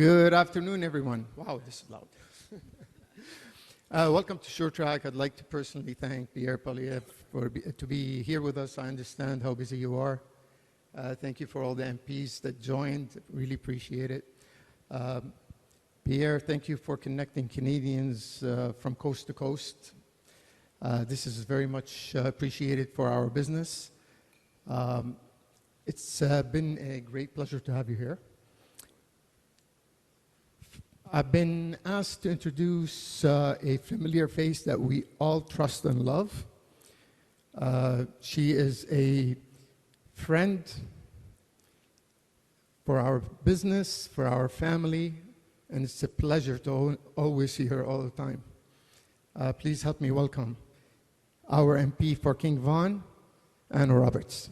Good afternoon, everyone. Wow, this is loud. Welcome to Short Track. I'd like to personally thank Pierre Poilievre to be here with us. I understand how busy you are. Thank you for all the MPs that joined. Really appreciate it. Pierre, thank you for connecting Canadians from coast to coast. This is very much appreciated for our business. It's been a great pleasure to have you here. I've been asked to introduce a familiar face that we all trust and love. She is a friend for our business, for our family, and it's a pleasure to always see her all the time. Please help me welcome our MP for King Vaughan, Anna Roberts.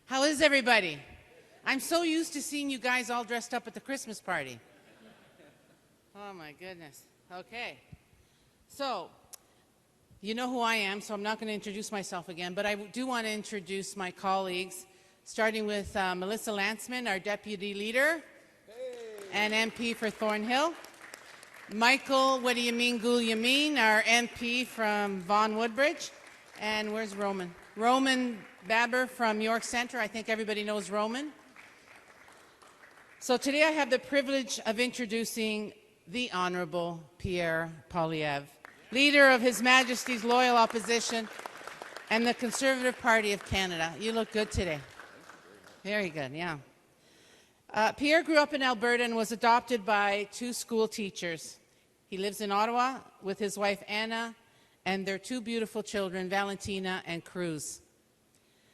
How is everybody? I'm so used to seeing you guys all dressed up at the Christmas party. Oh my goodness. Okay. So, you know who I am, so I'm not going to introduce myself again, but I do want to introduce my colleagues, starting with Melissa Lantzman, our Deputy Leader and MP for Thornhill. Michael, what do you mean, Gouliamine, our MP from Vaughan Woodbridge. And where's Roman? Roman Baber from York Centre. I think everybody knows Roman. So today I have the privilege of introducing the Honourable Pierre Poilievre, Leader of His Majesty's Loyal Opposition and the Conservative Party of Canada. You look good today. Very good, yeah. Pierre grew up in Alberta and was adopted by two school teachers. He lives in Ottawa with his wife Anna and their two beautiful children, Valentina and Cruz.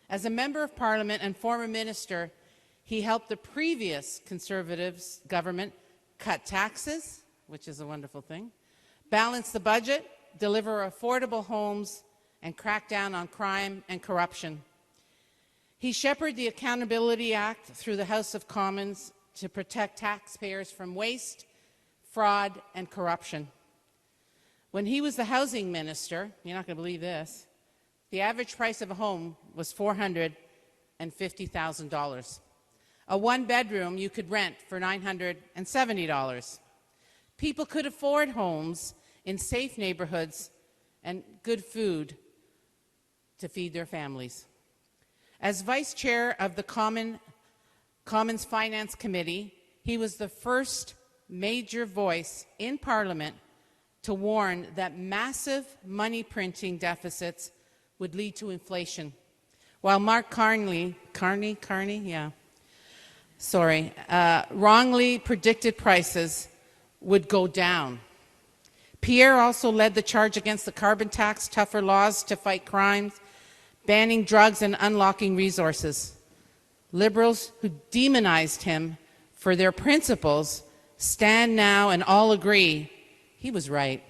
As a member of Parliament and former minister, he helped the previous Conservatives government cut taxes, which is a wonderful thing, balance the budget, deliver affordable homes, and crack down on crime and corruption. He shepherded the Accountability Act through the House of Commons to protect taxpayers from waste, fraud, and corruption. When he was the housing minister, you're not going to believe this, the average price of a home was $450,000. A one-bedroom you could rent for $970. People could afford homes in safe neighborhoods and good food to feed their families. As vice chair of the Commons Finance Committee, he was the first major voice in Parliament to warn that massive money printing deficits would lead to inflation. While Mark Carney, wrongly predicted prices would go down. Pierre also led the charge against the carbon tax, tougher laws to fight crimes, banning drugs and unlocking resources. Liberals who demonized him for their principles stand now and all agree he was right.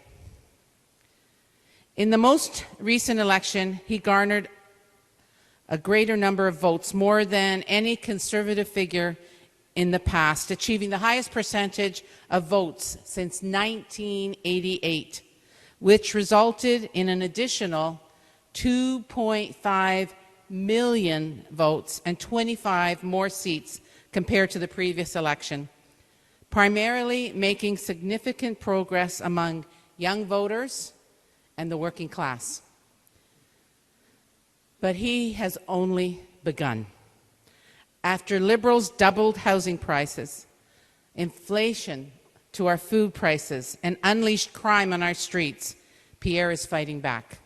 In the most recent election, he garnered a greater number of votes, more than any Conservative figure in the past, achieving the highest percentage of votes since 1988, which resulted in an additional 2.5 million votes and 25 more seats compared to the previous election, primarily making significant progress among young voters and the working class. But he has only begun. After Liberals doubled housing prices, inflation to our food prices, and unleashed crime on our streets, Pierre is fighting back.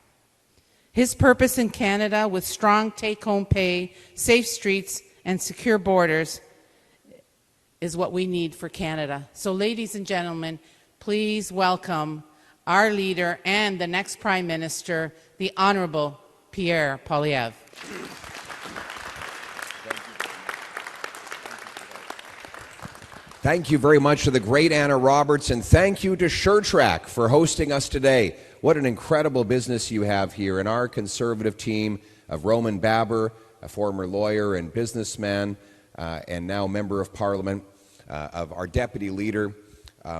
His purpose in Canada, with strong take-home pay, safe streets, and secure borders, is what we need for Canada. So, ladies and gentlemen, please welcome our leader and the next Prime Minister, the Honourable Pierre Poilievre. Thank you very much to the great Anna Roberts, and thank you to SureTrack for hosting us today. What an incredible business you have here, and our Conservative team of Roman Baber, a former lawyer and businessman, and now Member of Parliament, of our Deputy Leader,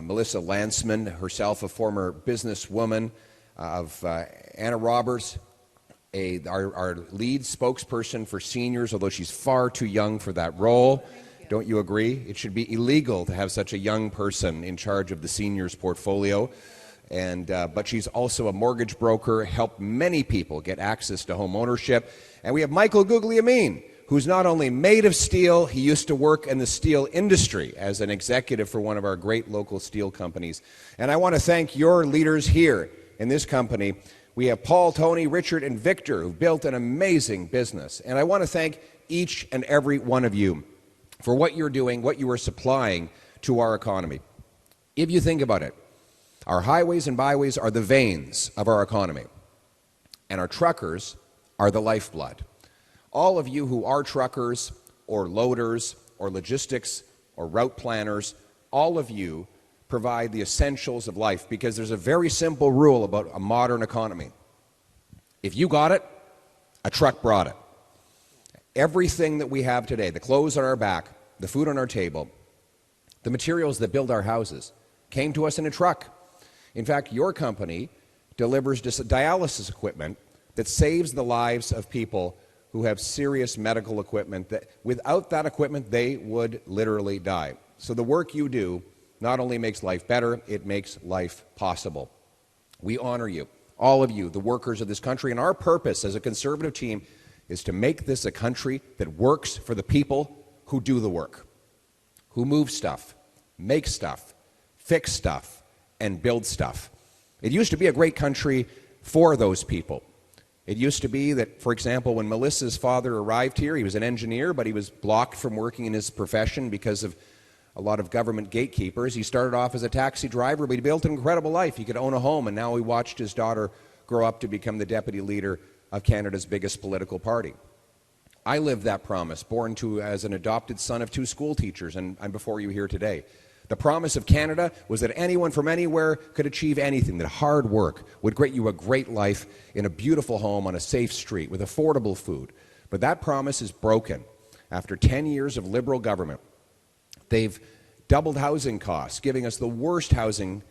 Melissa Landsman, herself a former businesswoman, of Anna Roberts, our lead spokesperson for seniors, although she's far too young for that role. Don't you agree? It should be illegal to have such a young person in charge of the seniors portfolio. But she's also a mortgage broker, helped many people get access to home ownership. And we have Michael Guglielmin, who's not only made of steel, he used to work in the steel industry as an executive for one of our great local steel companies. And I want to thank your leaders here in this company. We have Paul, Tony, Richard, and Victor, who've built an amazing business. And I want to thank each and every one of you for what you're doing, what you are supplying to our economy. If you think about it, our highways and byways are the veins of our economy, and our truckers are the lifeblood. All of you who are truckers or loaders or logistics or route planners, all of you provide the essentials of life, because there's a very simple rule about a modern economy. If you got it, a truck brought it. Everything that we have today, the clothes on our back, the food on our table, the materials that build our houses, came to us in a truck. In fact, your company delivers dialysis equipment that saves the lives of people who have serious medical equipment that without that equipment, they would literally die. So the work you do not only makes life better, it makes life possible. We honor you, all of you, the workers of this country, and our purpose as a Conservative team is to make this a country that works for the people who do the work, who move stuff, make stuff, fix stuff, and build stuff. It used to be a great country for those people. It used to be that, for example, when Melissa's father arrived here, he was an engineer, but he was blocked from working in his profession because of a lot of government gatekeepers. He started off as a taxi driver, but he built an incredible life. He could own a home, and now he watched his daughter grow up to become the deputy leader of Canada's biggest political party. I lived that promise, born as an adopted son of two school teachers, and I'm before you here today. The promise of Canada was that anyone from anywhere could achieve anything, that hard work would get you a great life in a beautiful home on a safe street with affordable food. But that promise is broken. After 10 years of Liberal government, they've doubled housing costs, giving us the worst housing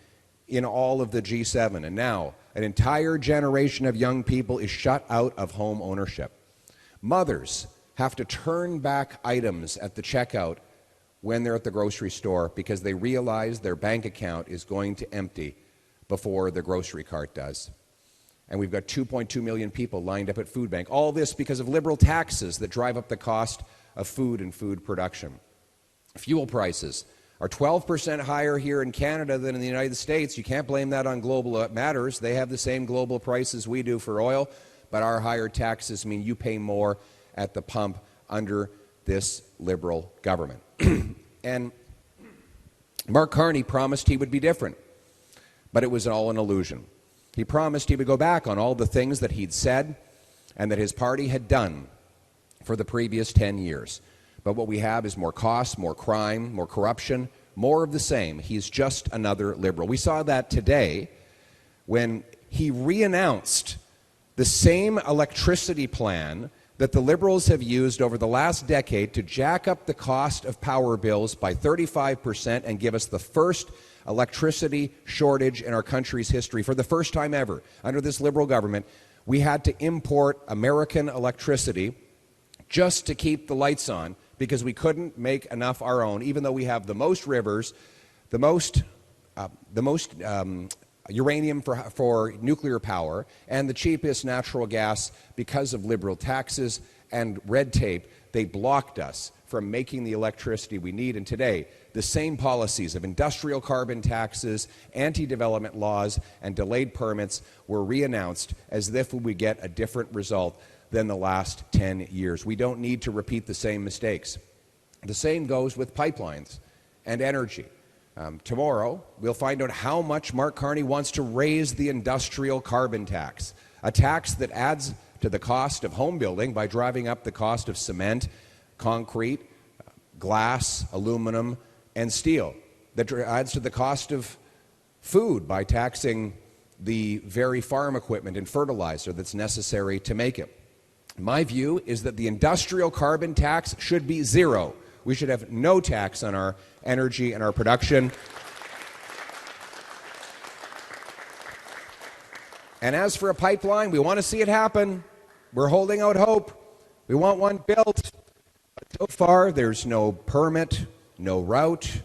in all of the G7. And now an entire generation of young people is shut out of home ownership. Mothers have to turn back items at the checkout when they're at the grocery store because they realize their bank account is going to empty before the grocery cart does. And we've got 2.2 million people lined up at food bank. All this because of Liberal taxes that drive up the cost of food and food production. Fuel prices are 12% higher here in Canada than in the United States. You can't blame that on global matters. They have the same global prices we do for oil, but our higher taxes mean you pay more at the pump under this Liberal government. And Mark Carney promised he would be different, but it was all an illusion. He promised he would go back on all the things that he'd said and that his party had done for the previous 10 years. But what we have is more costs, more crime, more corruption, more of the same. He's just another Liberal. We saw that today when he re-announced the same electricity plan that the Liberals have used over the last decade to jack up the cost of power bills by 35% and give us the first electricity shortage in our country's history. For the first time ever, under this Liberal government, we had to import American electricity just to keep the lights on because we couldn't make enough our own, even though we have the most rivers, the most uranium for nuclear power, and the cheapest natural gas. Because of Liberal taxes and red tape, they blocked us from making the electricity we need. And today, the same policies of industrial carbon taxes, anti-development laws, and delayed permits were re-announced as if we get a different result than the last 10 years. We don't need to repeat the same mistakes. The same goes with pipelines and energy. Tomorrow, we'll find out how much Mark Carney wants to raise the industrial carbon tax, a tax that adds to the cost of home building by driving up the cost of cement, concrete, glass, aluminum, and steel, that adds to the cost of food by taxing the very farm equipment and fertilizer that's necessary to make it. My view is that the industrial carbon tax should be zero. We should have no tax on our energy and our production. And as for a pipeline, we want to see it happen. We're holding out hope. We want one built. But so far, there's no permit, no route,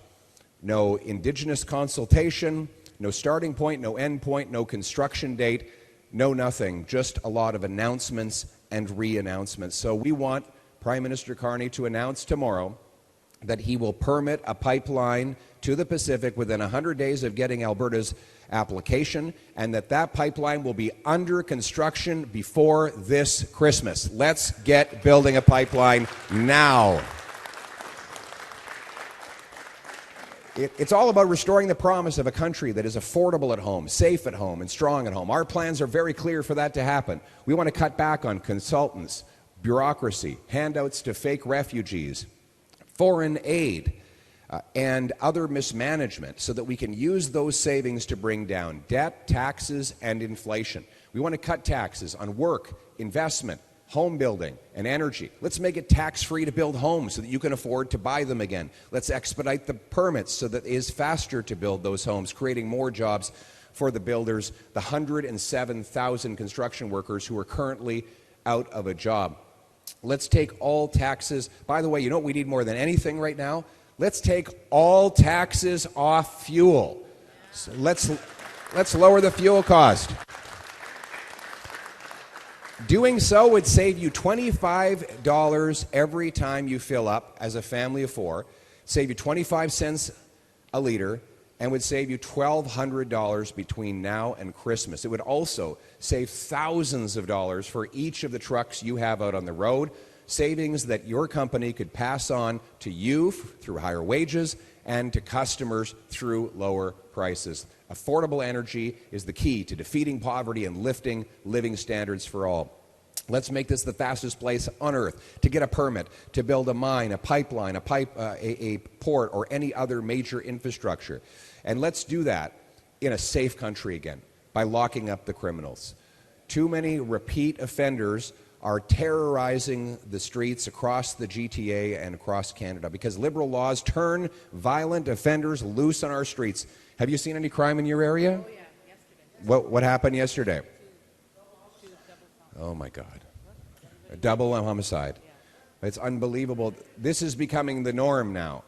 no Indigenous consultation, no starting point, no end point, no construction date, no nothing. Just a lot of announcements and re-announcements. So we want Prime Minister Carney to announce tomorrow that he will permit a pipeline to the Pacific within 100 days of getting Alberta's application, and that pipeline will be under construction before this Christmas. Let's get building a pipeline now. It's all about restoring the promise of a country that is affordable at home, safe at home, and strong at home. Our plans are very clear for that to happen. We want to cut back on consultants, bureaucracy, handouts to fake refugees, foreign aid, and other mismanagement so that we can use those savings to bring down debt, taxes, and inflation. We want to cut taxes on work, investment, home building, and energy. Let's make it tax-free to build homes so that you can afford to buy them again. Let's expedite the permits so that it is faster to build those homes, creating more jobs for the builders, the 107,000 construction workers who are currently out of a job. Let's take all taxes. By the way, you know what we need more than anything right now? Let's take all taxes off fuel. So let's lower the fuel cost. Doing so would save you $25 every time you fill up as a family of four, save you 25 cents a liter, and would save you $1,200 between now and Christmas. It would also save thousands of dollars for each of the trucks you have out on the road, savings that your company could pass on to you through higher wages and to customers through lower prices. Affordable energy is the key to defeating poverty and lifting living standards for all. Let's make this the fastest place on earth to get a permit, to build a mine, a pipeline, a port, or any other major infrastructure. And let's do that in a safe country again by locking up the criminals. Too many repeat offenders are terrorizing the streets across the GTA and across Canada because liberal laws turn violent offenders loose on our streets. Have you seen any crime in your area? Oh, yeah, yesterday. What happened yesterday? Oh, my God. A double homicide. It's unbelievable. This is becoming the norm now.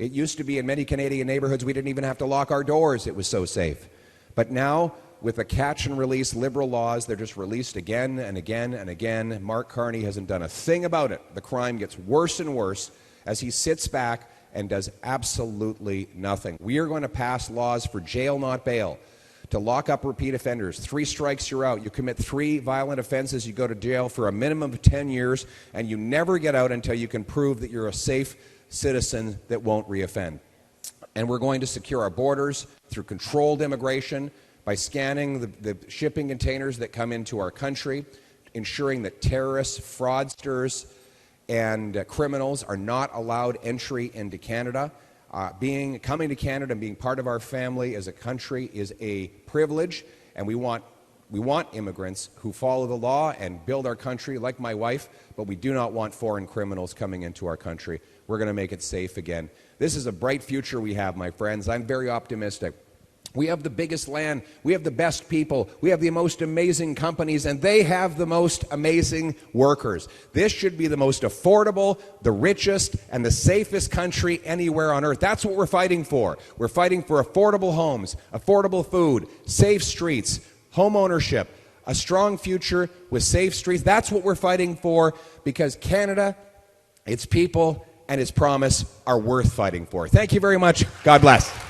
It used to be in many Canadian neighborhoods we didn't even have to lock our doors. It was so safe. But now, with the catch and release liberal laws, they're just released again and again and again. Mark Carney hasn't done a thing about it. The crime gets worse and worse as he sits back and does absolutely nothing. We are going to pass laws for jail, not bail, to lock up repeat offenders. 3 strikes, you're out. You commit 3 violent offenses, you go to jail for a minimum of 10 years, and you never get out until you can prove that you're a safe citizen that won't reoffend. And we're going to secure our borders through controlled immigration, by scanning the shipping containers that come into our country, ensuring that terrorists, fraudsters, and criminals are not allowed entry into Canada. Coming to Canada and being part of our family as a country is a privilege, and we want immigrants who follow the law and build our country like my wife, but we do not want foreign criminals coming into our country. We're going to make it safe again. This is a bright future we have, my friends. I'm very optimistic. We have the biggest land, we have the best people, we have the most amazing companies, and they have the most amazing workers. This should be the most affordable, the richest, and the safest country anywhere on earth. That's what we're fighting for. We're fighting for affordable homes, affordable food, safe streets, home ownership, a strong future with safe streets. That's what we're fighting for, because Canada, its people, and its promise are worth fighting for. Thank you very much. God bless.